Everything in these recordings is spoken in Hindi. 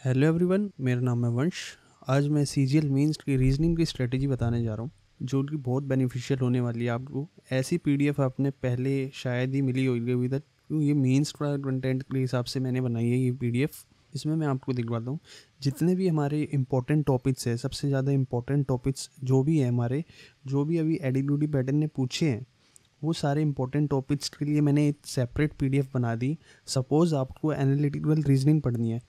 हेलो एवरीवन, मेरा नाम है वंश। आज मैं सीजीएल मेंस की रीजनिंग की स्ट्रेटजी बताने जा रहा हूँ जो कि बहुत बेनिफिशियल होने वाली है आपको। ऐसी पीडीएफ आपने पहले शायद ही मिली होगी अभी तक, क्योंकि ये मेंस का कंटेंट के हिसाब से मैंने बनाई है ये पीडीएफ। इसमें मैं आपको दिखवाता हूँ जितने भी हमारे इंपॉर्टेंट टॉपिक्स हैं, सबसे ज़्यादा इंपॉर्टेंट टॉपिक्स जो भी है हमारे, जो भी अभी एडीब्यूटी पैटर्न ने पूछे हैं, वो सारे इंपॉर्टेंट टॉपिक्स के लिए मैंने एक सेपरेट पीडीएफ बना दी। सपोज़ आपको एनालिटिकल रीजनिंग पढ़नी है,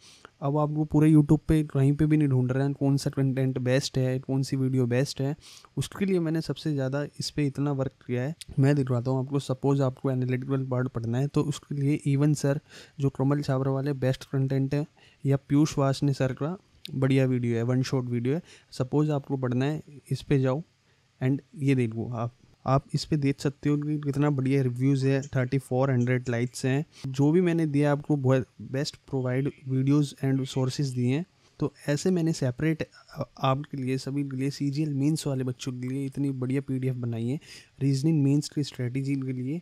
अब आप वो पूरे यूट्यूब पे कहीं पे भी नहीं ढूंढ रहे हैं कौन सा कंटेंट बेस्ट है, कौन सी वीडियो बेस्ट है। उसके लिए मैंने सबसे ज़्यादा इस पर इतना वर्क किया है। मैं दिखवाता हूँ आपको। सपोज़ आपको एनालिटिकल पार्ट पढ़ना है तो उसके लिए इवन सर जो कमल छाबरा वाले बेस्ट कंटेंट है, या पीयूष वासने सर का बढ़िया वीडियो है, वन शॉट वीडियो है। सपोज़ आपको पढ़ना है, इस पे जाओ एंड ये देखो आप इस पे देख सकते हो कि कितना बढ़िया रिव्यूज़ है, 3400 लाइक्स हैं। जो भी मैंने दिया आपको बहुत best provide videos and sources दिए हैं। तो ऐसे मैंने सेपरेट आपके लिए, सभी के लिए, सीजीएल मेंस वाले बच्चों के लिए इतनी बढ़िया पीडीएफ बनाई है रीजनिंग मेंस की स्ट्रेटजी के लिए।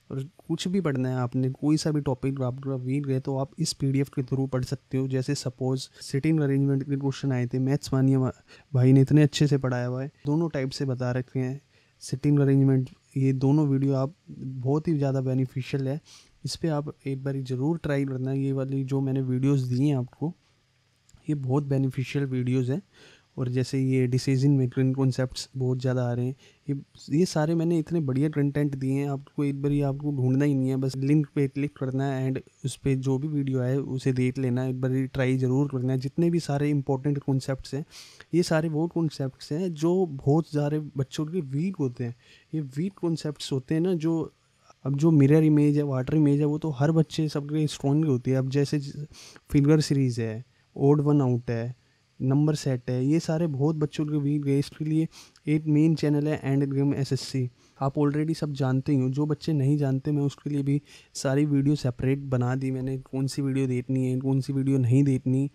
और कुछ भी पढ़ना है आपने, कोई सा भी टॉपिक आपका वीक है तो आप इस पीडीएफ के थ्रू पढ़ सकते हो। जैसे सपोज सिटिंग अरेंजमेंट के क्वेश्चन आए थे, मैथ्स मानिया भाई ने इतने अच्छे से पढ़ाया हुआ है, दोनों टाइप से बता रखे हैं। सिटिंग अरेंजमेंट, ये दोनों वीडियो आप बहुत ही ज़्यादा बेनिफिशियल है। इस पर आप एक बार ज़रूर ट्राई करना। ये वाली जो मैंने वीडियोस दी हैं आपको, ये बहुत बेनिफिशियल वीडियोस हैं। और जैसे ये डिसीजन मेकिंग कॉन्सेप्ट्स बहुत ज़्यादा आ रहे हैं, ये सारे मैंने इतने बढ़िया कंटेंट दिए हैं। आपको एक बार ये आपको ढूंढना ही नहीं है, बस लिंक पे क्लिक करना है एंड उस पर जो भी वीडियो है उसे देख लेना है। एक बार ट्राई ज़रूर करना है। जितने भी सारे इंपॉर्टेंट कॉन्सेप्ट्स हैं, ये सारे वो कॉन्सेप्ट्स हैं जो बहुत सारे बच्चों के वीक होते हैं। ये वीक कॉन्सेप्ट्स होते हैं ना, जो अब जो मिरर इमेज है, वाटर इमेज है, वो तो हर बच्चे सबके स्ट्रॉन्ग होती है। अब जैसे फिगर सीरीज़ है, ओड वन आउट है, नंबर सेट है, ये सारे बहुत बच्चों के वीक है। इसके लिए एक मेन चैनल है एंड गेम एसएससी, आप ऑलरेडी सब जानते ही हो। जो बच्चे नहीं जानते, मैं उसके लिए भी सारी वीडियो सेपरेट बना दी मैंने, कौन सी वीडियो देखनी है, कौन सी वीडियो नहीं देखनी,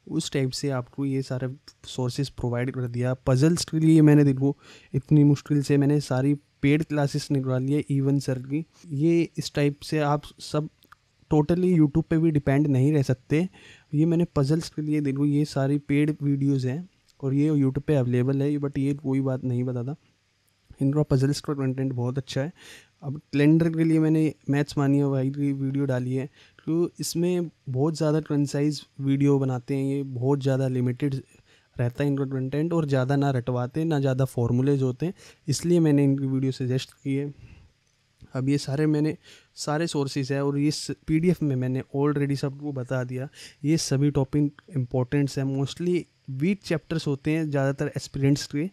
उस टाइप से आपको ये सारे सोर्सेज प्रोवाइड कर दिया। पजल्स के लिए मैंने देखो इतनी मुश्किल से मैंने सारी पेड क्लासेस निकाली है इवन सर की। ये इस टाइप से आप सब टोटली यूट्यूब पे भी डिपेंड नहीं रह सकते। ये मैंने पजल्स के लिए देखो ये सारी पेड वीडियोस हैं और ये यूट्यूब पे अवेलेबल है, बट ये कोई बात नहीं बताता। इनका पजल्स का कंटेंट बहुत अच्छा है। अब कैलेंडर के लिए मैंने मैथ्स मानिया भाई की वीडियो डाली है, तो इसमें बहुत ज़्यादा कंसाइज वीडियो बनाते हैं। ये बहुत ज़्यादा लिमिटेड रहता है इनका कंटेंट, और ज़्यादा ना रटवाते, ना ज़्यादा फॉर्मूलेज होते हैं, इसलिए मैंने इनकी वीडियो सजेस्ट की है। अब ये सारे मैंने सारे सोर्सेज है और इस पीडीएफ में मैंने ऑलरेडी सबको बता दिया। ये सभी टॉपिक इम्पोर्टेंट्स हैं, मोस्टली वीक चैप्टर्स होते हैं ज़्यादातर एस्पिरेंट्स के।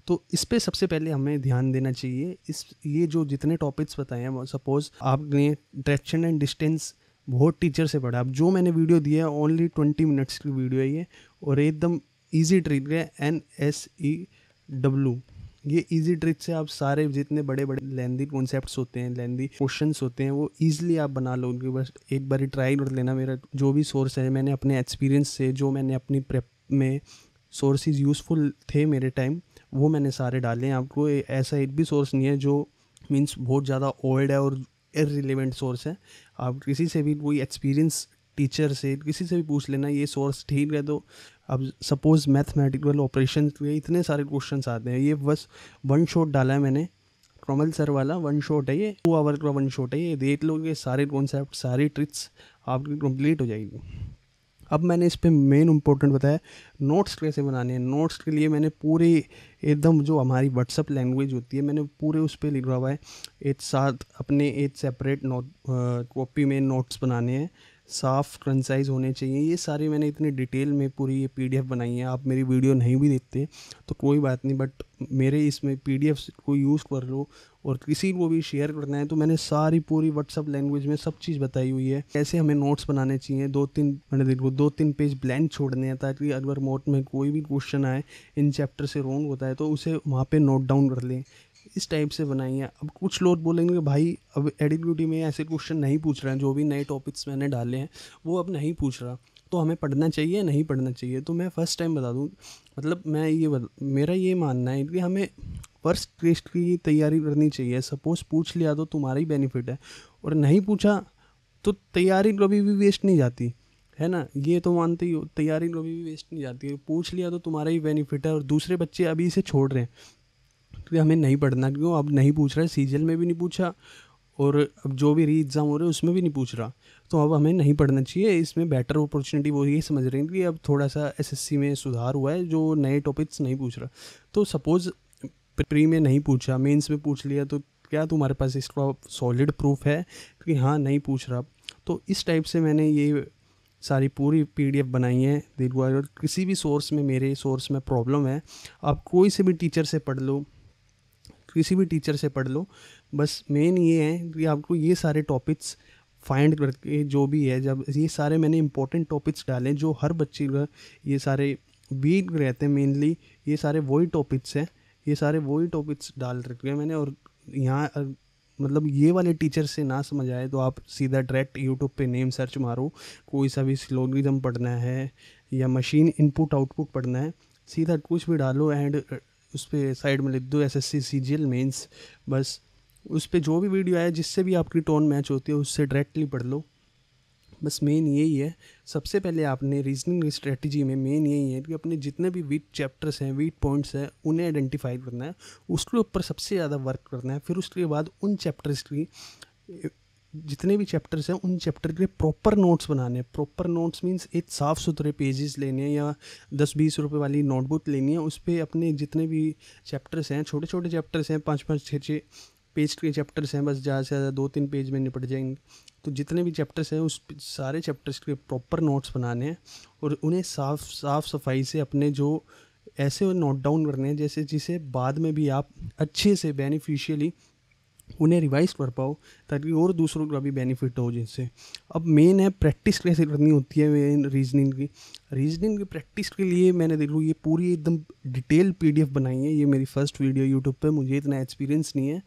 तो इस पे सबसे पहले हमें ध्यान देना चाहिए। ये जो जितने टॉपिक्स बताए हैं, सपोज आपने डायरेक्शन एंड डिस्टेंस बहुत टीचर से पढ़ा। अब जो मैंने वीडियो दिया है ओनली 20 मिनट्स की वीडियो है ये, और एकदम ईजी ट्रिक है, NSEW। ये इजी ट्रिक से आप सारे जितने बड़े बड़े लेंदी कॉन्सेप्ट्स होते हैं, लेंदी क्वेश्चंस होते हैं, वो ईजिली आप बना लोगे। बस एक बार ट्राई कर लेना। मेरा जो भी सोर्स है, मैंने अपने एक्सपीरियंस से, जो मैंने अपनी प्रेप में सोर्सेज यूज़फुल थे मेरे टाइम, वो मैंने सारे डाले हैं। आपको ऐसा एक भी सोर्स नहीं है जो मीन्स बहुत ज़्यादा ओल्ड है और इररिलेवेंट सोर्स है। आप किसी से भी, कोई एक्सपीरियंस टीचर से, किसी से भी पूछ लेना, ये सोर्स ठीक है। तो अब सपोज़ मैथमेटिकल ऑपरेशन के इतने सारे क्वेश्चंस आते हैं, ये बस वन शॉट डाला है मैंने, कमल सर वाला वन शॉट है, ये 2 आवर का वन शॉट है। ये देख लोगे, सारे कॉन्सेप्ट, सारी ट्रिक्स आपकी कंप्लीट हो जाएगी। अब मैंने इस पे मेन इंपॉर्टेंट बताया नोट्स कैसे बनाने हैं। नोट्स के लिए मैंने पूरी एकदम जो हमारी व्हाट्सअप लैंग्वेज होती है, मैंने पूरे उस पर लिखा हुआ है। एक साथ अपने एक सेपरेट नोट कॉपी में नोट्स बनाने हैं, साफ कंसाइज होने चाहिए। ये सारी मैंने इतनी डिटेल में पूरी ये पीडीएफ बनाई है। आप मेरी वीडियो नहीं भी देखते तो कोई बात नहीं, बट मेरे इसमें पीडीएफ को यूज़ कर लो और किसी को भी शेयर करना है तो मैंने सारी पूरी व्हाट्सअप लैंग्वेज में सब चीज़ बताई हुई है। कैसे हमें नोट्स बनाने चाहिए, 2-3 मैंने देखो 2-3 पेज ब्लैंक छोड़ने हैं, ताकि अगर नोट में कोई भी क्वेश्चन आए इन चैप्टर से रॉन्ग होता है तो उसे वहाँ पे नोट डाउन कर लें। इस टाइप से बनाई है। अब कुछ लोग बोलेंगे कि भाई अब एडीब्यूटी में ऐसे क्वेश्चन नहीं पूछ रहे हैं, जो भी नए टॉपिक्स मैंने डाले हैं वो अब नहीं पूछ रहा, तो हमें पढ़ना चाहिए नहीं पढ़ना चाहिए। तो मैं फर्स्ट टाइम बता दूं, मतलब मेरा ये मानना है कि हमें फर्स्ट टेस्ट की तैयारी करनी चाहिए। सपोज़ पूछ लिया तो तुम्हारा ही बेनिफिट है, और नहीं पूछा तो तैयारी कभी भी वेस्ट नहीं जाती। है ना, ये तो मानते ही हो, तैयारी कभी भी वेस्ट नहीं जाती है, पूछ लिया तो तुम्हारा ही बेनिफिट है। और दूसरे बच्चे अभी इसे छोड़ रहे हैं क्योंकि हमें नहीं पढ़ना, क्यों अब नहीं पूछ रहा है, सीजीएल में भी नहीं पूछा और अब जो भी री एग्ज़ाम हो रहे हैं उसमें भी नहीं पूछ रहा, तो अब हमें नहीं पढ़ना चाहिए। इसमें बेटर अपॉर्चुनिटी वो ये समझ रहे हैं कि अब थोड़ा सा एसएससी में सुधार हुआ है, जो नए टॉपिक्स नहीं पूछ रहा। तो सपोज़ प्री में नहीं पूछा, मेंस में पूछ लिया, तो क्या तुम्हारे पास इसका सॉलिड प्रूफ है कि हाँ नहीं पूछ रहा। तो इस टाइप से मैंने ये सारी पूरी पीडीएफ बनाई है। देखो अगर किसी भी सोर्स में, मेरे सोर्स में प्रॉब्लम है, आप कोई से भी टीचर से पढ़ लो, किसी भी टीचर से पढ़ लो, बस मेन ये है कि आपको ये सारे टॉपिक्स फाइंड करके, जो भी है, जब ये सारे मैंने इंपॉर्टेंट टॉपिक्स डाले जो हर बच्चे का, ये सारे वीक रहते हैं मेनली, ये सारे वही टॉपिक्स हैं, ये सारे वही टॉपिक्स डाल रखे हैं मैंने। और यहाँ मतलब ये वाले टीचर से ना समझ आए तो आप सीधा डायरेक्ट यूट्यूब पे नेम सर्च मारो, कोई सा भी सिलोगिज्म पढ़ना है या मशीन इनपुट आउटपुट पढ़ना है, सीधा कुछ भी डालो एंड उस पर साइड में लिख दो एसएससी सीजीएल मेंस। बस उस पर जो भी वीडियो आया जिससे भी आपकी टोन मैच होती है उससे डायरेक्टली पढ़ लो। बस मेन यही है। सबसे पहले आपने रीजनिंग स्ट्रेटजी में मेन यही है कि अपने जितने भी वीक चैप्टर्स हैं, वीक पॉइंट्स हैं, उन्हें आइडेंटिफाई करना है, उसके ऊपर सबसे ज़्यादा वर्क करना है। फिर उसके बाद उन चैप्टर्स की, जितने भी चैप्टर्स हैं उन चैप्टर के प्रॉपर नोट्स बनाने हैं। प्रॉपर नोट्स मीन्स एक साफ़ सुथरे पेजेस लेने हैं या 10-20 रुपए वाली नोटबुक लेनी है, उस पर अपने जितने भी चैप्टर्स हैं, छोटे छोटे चैप्टर्स हैं, 5-5, 6-6 पेज के चैप्टर्स हैं, बस ज़्यादा से ज़्यादा 2-3 पेज में निपट जाएंगे। तो जितने भी चैप्टर्स हैं उस सारे चैप्टर्स के प्रॉपर नोट्स बनाने हैं और उन्हें साफ़ सफाई से अपने जो ऐसे नोट डाउन करने हैं जैसे जिसे बाद में भी आप अच्छे से बेनिफिशियली उन्हें रिवाइज कर पाओ, ताकि और दूसरों का भी बेनिफिट हो जिनसे। अब मेन है प्रैक्टिस कैसे करनी होती है मेन रीजनिंग की प्रैक्टिस के लिए मैंने देखो ये पूरी एकदम डिटेल पीडीएफ बनाई है। ये मेरी फर्स्ट वीडियो यूट्यूब पे, मुझे इतना एक्सपीरियंस नहीं है,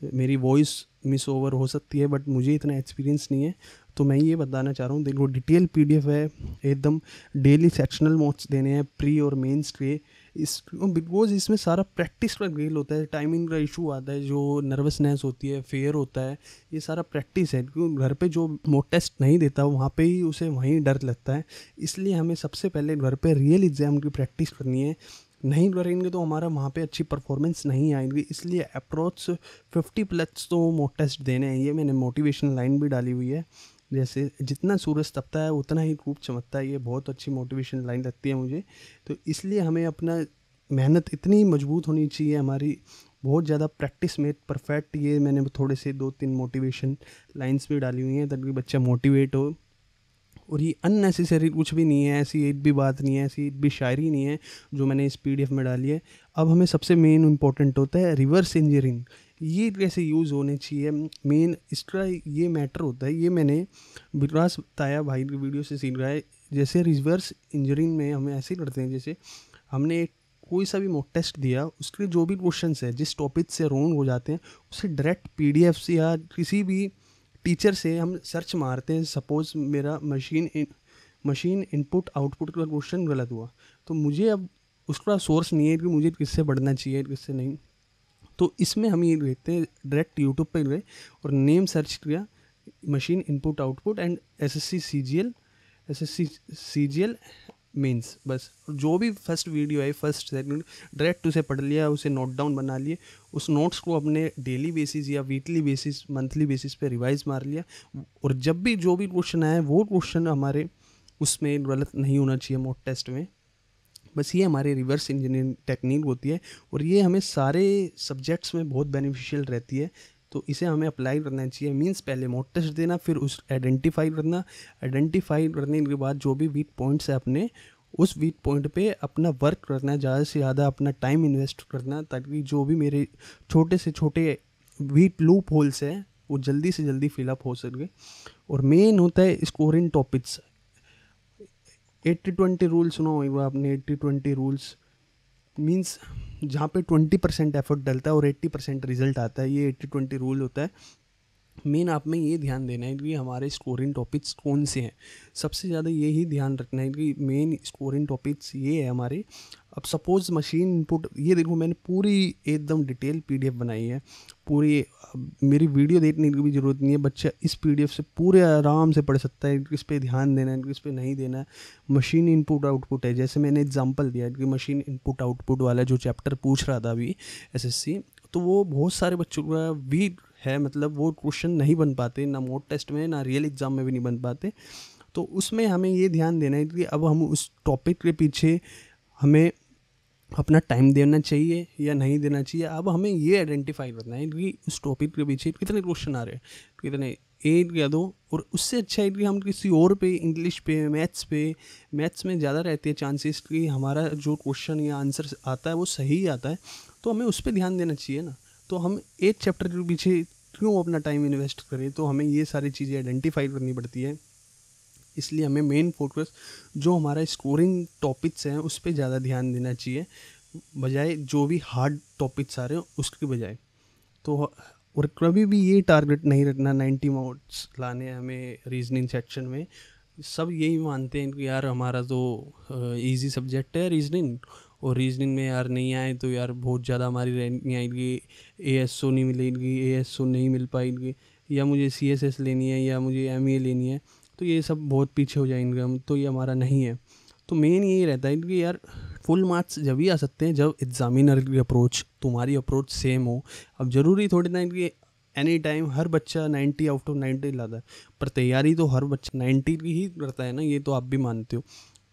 मेरी वॉइस मिस ओवर हो सकती है बट मुझे इतना एक्सपीरियंस नहीं है, तो मैं ये बताना चाह रहा हूँ। देखो डिटेल पीडीएफ है एकदम, डेली सेक्शनल नोट्स देने हैं प्री और मेंस के। इस बिकॉज इसमें सारा प्रैक्टिस का गेल होता है, टाइमिंग का इशू आता है, जो नर्वसनेस होती है, फेयर होता है, ये सारा प्रैक्टिस है। क्योंकि घर पे जो मोक टेस्ट नहीं देता वहाँ पे ही उसे वहीं डर लगता है, इसलिए हमें सबसे पहले घर पे रियल एग्ज़ाम की प्रैक्टिस करनी है। नहीं करेंगे तो हमारा वहाँ पे अच्छी परफॉर्मेंस नहीं आएगी, इसलिए अप्रोच 50+ तो मॉक टेस्ट देने हैं। ये मैंने मोटिवेशन लाइन भी डाली हुई है, जैसे जितना सूरज तपता है उतना ही खूब चमकता है, ये बहुत अच्छी मोटिवेशन लाइन लगती है मुझे। तो इसलिए हमें अपना मेहनत इतनी मजबूत होनी चाहिए हमारी, बहुत ज़्यादा प्रैक्टिस में परफेक्ट। ये मैंने थोड़े से 2-3 मोटिवेशन लाइंस भी डाली हुई हैं ताकि बच्चा मोटिवेट हो। और ये अननेसेसरी कुछ भी नहीं है, ऐसी एक भी बात नहीं है, ऐसी एक भी शायरी नहीं है जो मैंने इस पीडीएफ में डाली है। अब हमें सबसे मेन इम्पोर्टेंट होता है रिवर्स इंजीनियरिंग, ये कैसे यूज़ होने चाहिए, मेन इसका ये मैटर होता है। ये मैंने विकास बताया भाई की वीडियो से सीख रहा है। जैसे रिवर्स इंजीनियरिंग में हम ऐसे करते हैं, जैसे हमने कोई सा भी मॉक टेस्ट दिया, उसके जो भी क्वेश्चंस है जिस टॉपिक से रॉन्ग हो जाते हैं उसे डायरेक्ट पीडीएफ से या किसी भी टीचर से हम सर्च मारते हैं। सपोज़ मेरा मशीन इनपुट आउटपुट का क्वेश्चन गलत हुआ, तो मुझे अब उसका सोर्स नहीं है कि मुझे किससे पढ़ना चाहिए किससे नहीं, तो इसमें हम ये देखते हैं डायरेक्ट यूट्यूब पे गए और नेम सर्च किया, machine input output and SSC CGL mains, बस जो भी फर्स्ट वीडियो है, फर्स्ट सेकंड, डायरेक्ट उसे पढ़ लिया, उसे नोट डाउन बना लिए, उस नोट्स को अपने डेली बेसिस या वीकली बेसिस, मंथली बेसिस पे रिवाइज मार लिया। और जब भी जो भी क्वेश्चन आए वो क्वेश्चन हमारे उसमें गलत नहीं होना चाहिए मॉक टेस्ट में। बस ये हमारे रिवर्स इंजीनियरिंग टेक्निक होती है और ये हमें सारे सब्जेक्ट्स में बहुत बेनिफिशियल रहती है, तो इसे हमें अप्लाई करना चाहिए। मींस पहले मॉक टेस्ट देना, फिर उस आइडेंटिफाई करने के बाद जो भी वीक पॉइंट्स है अपने, उस वीक पॉइंट पे अपना वर्क करना, ज़्यादा से ज़्यादा अपना टाइम इन्वेस्ट करना, ताकि जो भी मेरे छोटे से छोटे वीक लूप होल्स हैं वो जल्दी से जल्दी फिलअप हो सके। और मेन होता है स्कोरिंग टॉपिक्स। 80-20 रूल सुना होगा आपने, 80-20 रूल्स मींस जहाँ पे 20% एफर्ट डलता है और 80% रिजल्ट आता है, ये 80-20 रूल होता है। मेन आप में ये ध्यान देना है कि हमारे स्कोरिंग टॉपिक्स कौन से हैं, सबसे ज़्यादा यही ध्यान रखना है कि मेन स्कोरिंग टॉपिक्स ये है हमारे। अब सपोज मशीन इनपुट, ये देखो मैंने पूरी एकदम डिटेल पीडीएफ बनाई है पूरी। अब मेरी वीडियो देखने की भी ज़रूरत नहीं है, बच्चा इस पीडीएफ से पूरे आराम से पढ़ सकता है, किस पे ध्यान देना है किस पे नहीं देना है। मशीन इनपुट आउटपुट है, जैसे मैंने एग्जांपल दिया कि मशीन इनपुट आउटपुट वाला जो चैप्टर पूछ रहा था अभी एसएससी, तो वो बहुत सारे बच्चों का वीक है, मतलब वो क्वेश्चन नहीं बन पाते, ना मोड टेस्ट में ना रियल एग्ज़ाम में भी नहीं बन पाते। तो उसमें हमें ये ध्यान देना है कि अब हम उस टॉपिक के पीछे हमें अपना टाइम देना चाहिए या नहीं देना चाहिए। अब हमें ये आइडेंटिफाई करना है कि उस टॉपिक के पीछे कितने क्वेश्चन आ रहे हैं, कितने, एक या दो। और उससे अच्छा है कि हम किसी और पे, इंग्लिश पे, मैथ्स में ज़्यादा रहती है चांसेस कि हमारा जो क्वेश्चन या आंसर आता है वो सही आता है, तो हमें उस पर ध्यान देना चाहिए ना। तो हम एक चैप्टर के पीछे क्यों अपना टाइम इन्वेस्ट करें, तो हमें ये सारी चीज़ें आइडेंटिफाई करनी पड़ती है। इसलिए हमें मेन फोकस जो हमारा स्कोरिंग टॉपिक्स हैं उस पर ज़्यादा ध्यान देना चाहिए, बजाय जो भी हार्ड टॉपिक्स आ रहे हैं उसके बजाय। तो और कभी भी ये टारगेट नहीं रखना 90 मार्क्स लाने हैं हमें रीजनिंग सेक्शन में। सब यही मानते हैं कि यार हमारा तो इजी सब्जेक्ट है रीजनिंग, और रीजनिंग में यार नहीं आए तो यार बहुत ज़्यादा हमारी रैंक नहीं आएगी, एएसओ नहीं मिलेगी, एएसओ नहीं मिल पाएगी, या मुझे सीएसएस लेनी है या मुझे एमए लेनी है, तो ये सब बहुत पीछे हो जाएंगे हम, तो ये हमारा नहीं है। तो मेन यही रहता है कि यार फुल मार्क्स जब ही आ सकते हैं जब एग्जामिनर की अप्रोच, तुम्हारी अप्रोच सेम हो। अब ज़रूरी थोड़ी ना कि एनी टाइम हर बच्चा 90 आउट ऑफ 90 लाता है, पर तैयारी तो हर बच्चा 90 की ही करता है ना, ये तो आप भी मानते हो।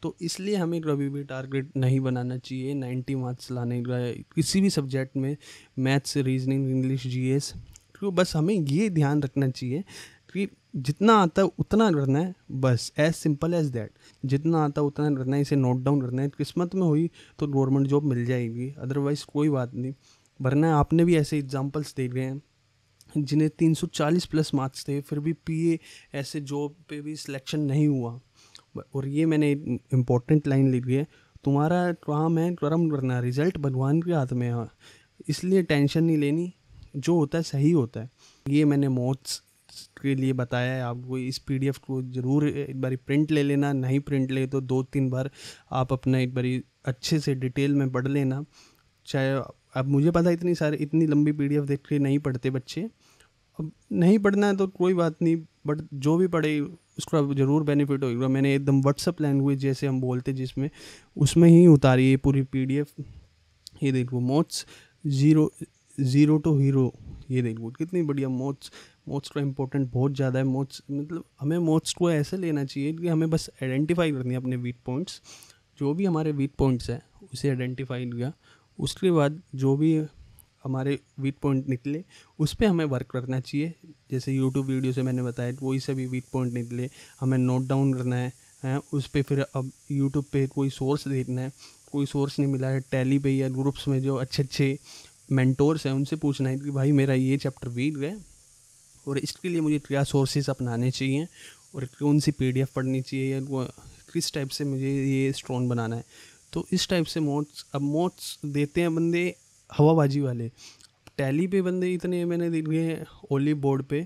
तो इसलिए हमें कभी भी टारगेट नहीं बनाना चाहिए 90 मार्क्स लाने का किसी भी सब्जेक्ट में, मैथ्स, रीजनिंग, इंग्लिश, जीएस। तो बस हमें ये ध्यान रखना चाहिए कि जितना आता है उतना करना है, बस एज सिंपल एज दैट। जितना आता है उतना करना है, इसे नोट डाउन करना है। किस्मत में हुई तो गवर्नमेंट जॉब मिल जाएगी, अदरवाइज़ कोई बात नहीं। वरना आपने भी ऐसे एग्जांपल्स देखे हैं जिन्हें 340 प्लस मार्क्स थे, फिर भी पीए ऐसे जॉब पे भी सिलेक्शन नहीं हुआ। और ये मैंने इम्पोर्टेंट लाइन लिखी है, तुम्हारा काम है कर्म करना, रिजल्ट भगवान के हाथ में है, इसलिए टेंशन नहीं लेनी, जो होता है सही होता है। ये मैंने मोड्स के लिए बताया है आपको। इस पीडीएफ को ज़रूर एक बार प्रिंट ले लेना, नहीं प्रिंट ले तो 2-3 बार आप अपना एक बार अच्छे से डिटेल में पढ़ लेना। चाहे अब मुझे पता है इतनी लंबी पीडीएफ देख के नहीं पढ़ते बच्चे, अब नहीं पढ़ना है तो कोई बात नहीं, बट जो भी पढ़े उसका ज़रूर बेनिफिट होगा। मैंने एकदम व्हाट्सअप लैंग्वेज जैसे हम बोलते जिसमें, उसमें ही उतारी है पूरी पीडीएफ। ये देखो मोड्स ज़ीरो टू हीरो, ये देखो कितनी बढ़िया। मोड्स का इम्पोर्टेंट बहुत ज़्यादा है। मोड्स मतलब हमें मोड्स को ऐसे लेना चाहिए कि हमें बस आइडेंटिफाई करनी है अपने वीक पॉइंट्स। जो भी हमारे वीक पॉइंट्स हैं उसे आइडेंटिफाई किया, उसके बाद जो भी हमारे वीक पॉइंट निकले उस पर हमें वर्क करना चाहिए। जैसे यूट्यूब वीडियो से मैंने बताया वही सभी वीक पॉइंट निकले, हमें नोट डाउन करना है उस पर। फिर अब यूट्यूब पे कोई सोर्स देखना है, कोई सोर्स नहीं मिला है, टैली पे या ग्रुप्स में जो अच्छे मेंटोर्स हैं उनसे पूछना है कि भाई मेरा ये चैप्टर वीक है और इसके लिए मुझे क्या सोर्सेज अपनाने चाहिए और कौन सी पीडीएफ पढ़नी चाहिए या किस टाइप से मुझे ये स्ट्रॉन्ग बनाना है। तो इस टाइप से मोड्स देते हैं बंदे हवाबाजी वाले। टैली पे बंदे इतने मैंने देखे हैं ओलिव बोर्ड पे,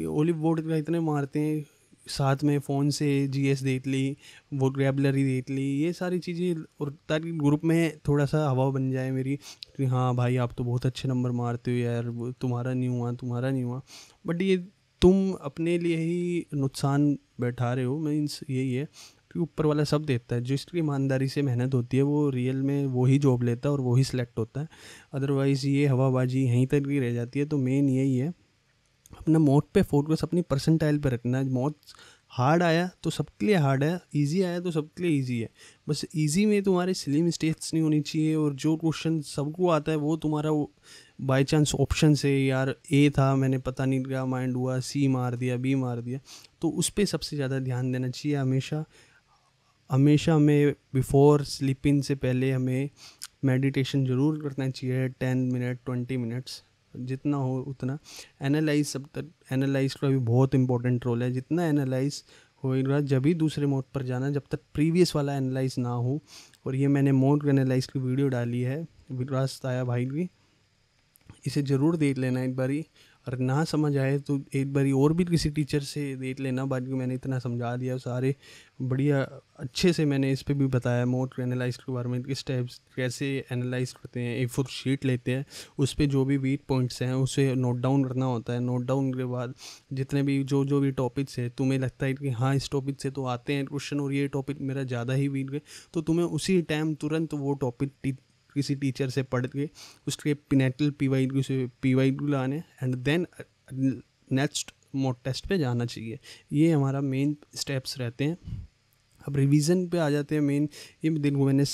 ओलिव बोर्ड का इतने मारते हैं, साथ में फ़ोन से जीएस देख ली, वोकैबुलरी देख ली, ये सारी चीज़ें, और ताकि ग्रुप में थोड़ा सा हवा बन जाए मेरी कि हाँ भाई आप तो बहुत अच्छे नंबर मारते हो यार, तुम्हारा नहीं हुआ। बट ये तुम अपने लिए ही नुकसान बैठा रहे हो। मीन्स यही है कि ऊपर वाला सब देता है, जिसकी ईमानदारी से मेहनत होती है वो रियल में वही जॉब लेता है और वही सिलेक्ट होता है। अदरवाइज़ ये हवाबाजी यहीं तक ही रह जाती है। तो मेन यही है, अपना मोड पे फोकस अपनी परसेंटाइल पे रखना है। मोड हार्ड आया तो सबके लिए हार्ड है, इजी आया तो सबके लिए इजी है। बस इजी में तुम्हारे सिली मिस्टेक्स नहीं होनी चाहिए, और जो क्वेश्चन सबको आता है वो तुम्हारा बाय चांस ऑप्शन से यार ए था, मैंने पता नहीं क्या माइंड हुआ, सी मार दिया, बी मार दिया, तो उस पर सबसे ज़्यादा ध्यान देना चाहिए। हमेशा हमें बिफोर स्लीपिंग से पहले हमें मेडिटेशन ज़रूर करना चाहिए, 10 मिनट 20 मिनट्स जितना हो उतना। एनालाइज का भी बहुत इंपॉर्टेंट रोल है, जितना एनालाइज होएगा जब ही दूसरे मोड पर जाना, जब तक प्रीवियस वाला एनालाइज ना हो। और ये मैंने मोड एनालाइज की वीडियो डाली है विकास ताया भाई की, इसे ज़रूर देख लेना एक बारी। और ना समझ आए तो एक बारी और भी किसी टीचर से देख लेना, बाकी मैंने इतना समझा दिया सारे बढ़िया अच्छे से मैंने इस पे भी बताया मोड एनालाइज के बारे में, किस टाइप्स कैसे एनालाइज करते हैं। एक फुल शीट लेते हैं, उस पर जो भी वीक पॉइंट्स हैं उसे नोट डाउन करना होता है। नोट डाउन के बाद जितने भी जो भी टॉपिक्स है तुम्हें लगता है कि हाँ इस टॉपिक से तो आते हैं क्वेश्चन और ये टॉपिक मेरा ज़्यादा ही वीक है, तो तुम्हें उसी टाइम तुरंत वो टॉपिक किसी टीचर से पढ़ के उसके पिनेटल PYQ से PYQ लाने and then next mock test पे जाना चाहिए। ये हमारा मेन स्टेप्स रहते हैं। अब रिवीजन पे आ जाते हैं मेन। ये देखो मैंने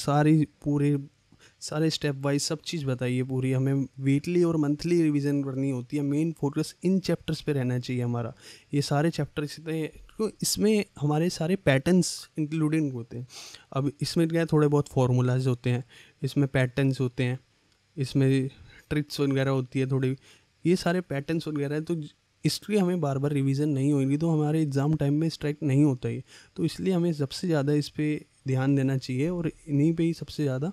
सारे स्टेप वाइज सब चीज़ बताई है पूरी। हमें वीकली और मंथली रिवीजन करनी होती है। मेन फोकस इन चैप्टर्स पे रहना चाहिए हमारा। ये सारे चैप्टर इसमें हमारे सारे पैटर्न्स इंक्लूडिंग होते हैं। अब इसमें क्या है, थोड़े बहुत फार्मूलाज होते हैं, इसमें पैटर्न्स होते हैं, इसमें ट्रिक्स वगैरह होती है थोड़ी। ये सारे पैटर्न्स वगैरह है, तो इसलिए हमें बार बार रिवीजन नहीं होगी तो हमारे एग्ज़ाम टाइम में स्ट्राइक नहीं होता ही। तो इसलिए हमें सबसे ज़्यादा इस पर ध्यान देना चाहिए और इन्हीं पे ही सबसे ज़्यादा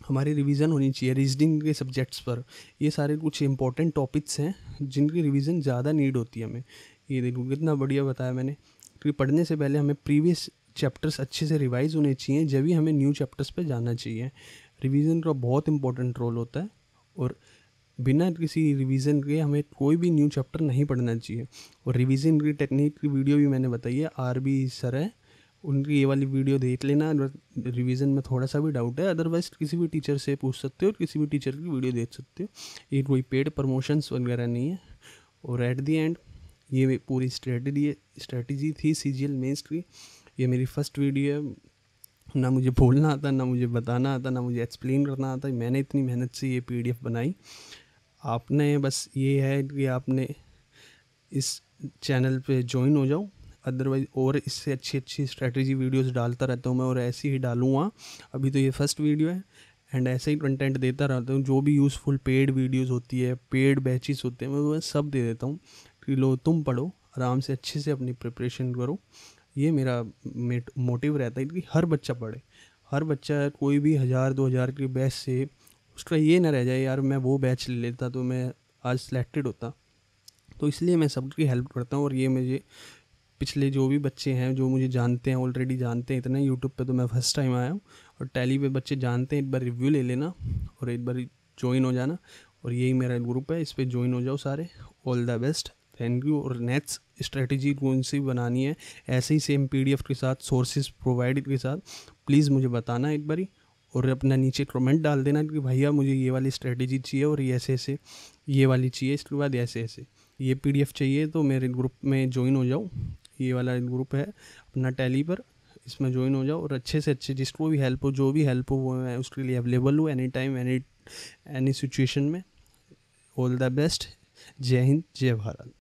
हमारी रिवीजन होनी चाहिए रीजनिंग के सब्जेक्ट्स पर। ये सारे कुछ इंपॉर्टेंट टॉपिक्स हैं जिनकी रिवीजन ज़्यादा नीड होती है हमें। ये देखो कितना बढ़िया बताया मैंने, क्योंकि पढ़ने से पहले हमें प्रीवियस चैप्टर्स अच्छे से रिवाइज होने चाहिए, जब भी हमें न्यू चैप्टर्स पे जाना चाहिए। रिवीजन का बहुत इंपॉर्टेंट रोल होता है और बिना किसी रिवीजन के हमें कोई भी न्यू चैप्टर नहीं पढ़ना चाहिए। और रिवीजन की टेक्निक की वीडियो भी मैंने बताई है, RB सर है, उनकी ये वाली वीडियो देख लेना। रिवीजन में थोड़ा सा भी डाउट है, अदरवाइज किसी भी टीचर से पूछ सकते हो और किसी भी टीचर की वीडियो देख सकते हो। ये कोई पेड प्रमोशंस वगैरह नहीं है। और एट दी एंड ये पूरी स्ट्रेटजी थी CGL मेंस की। ये मेरी फर्स्ट वीडियो है, ना मुझे बोलना आता, ना मुझे बताना आता, ना मुझे एक्सप्लेन करना आता। मैंने इतनी मेहनत से ये PDF बनाई। आपने बस ये है कि आपने इस चैनल पे ज्वाइन हो जाओ, अदरवाइज और इससे अच्छी स्ट्रेटजी वीडियोस डालता रहता हूँ मैं और ऐसे ही डालूँगा। अभी तो ये फर्स्ट वीडियो है एंड ऐसे ही कंटेंट देता रहता हूँ। जो भी यूज़फुल पेड वीडियोस होती है, पेड बैचेस होते हैं, मैं वो सब दे देता हूँ कि लो तुम पढ़ो आराम से, अच्छे से अपनी प्रिपरेशन करो। ये मेरा मोटिव रहता है कि हर बच्चा पढ़े। हर बच्चा कोई भी 1000-2000 के बैच से उसका ये ना रह जाए यार मैं वो बैच ले लेता तो मैं आज सिलेक्टेड होता। तो इसलिए मैं सबकी हेल्प करता हूँ। और ये मुझे पिछले जो भी बच्चे हैं जो मुझे जानते हैं, ऑलरेडी जानते हैं इतना, यूट्यूब पे तो मैं फर्स्ट टाइम आया हूँ और टैली पे बच्चे जानते हैं। एक बार रिव्यू ले लेना और एक बार ज्वाइन हो जाना। और यही मेरा ग्रुप है, इस पर ज्वाइन हो जाओ सारे। All the best, thank you. और नेक्स्ट स्ट्रेटजी कौन सी बनानी है ऐसे ही सेम PDF के साथ, सोर्सेज प्रोवाइड के साथ, प्लीज़ मुझे बताना एक बारी। और अपना नीचे कमेंट डाल देना कि भैया मुझे ये वाली स्ट्रेटजी चाहिए और ये ऐसे ये वाली चाहिए, इसके बाद ऐसे ये PDF चाहिए, तो मेरे ग्रुप में ज्वाइन हो जाओ। ये वाला ग्रुप है अपना टैली पर, इसमें ज्वाइन हो जाओ और अच्छे से अच्छे जिसको भी हेल्प हो, जो भी हेल्प हो, वो मैं उसके लिए अवेलेबल हूँ एनी टाइम एनी सिचुएशन में। All the best. जय हिंद, जय भारत।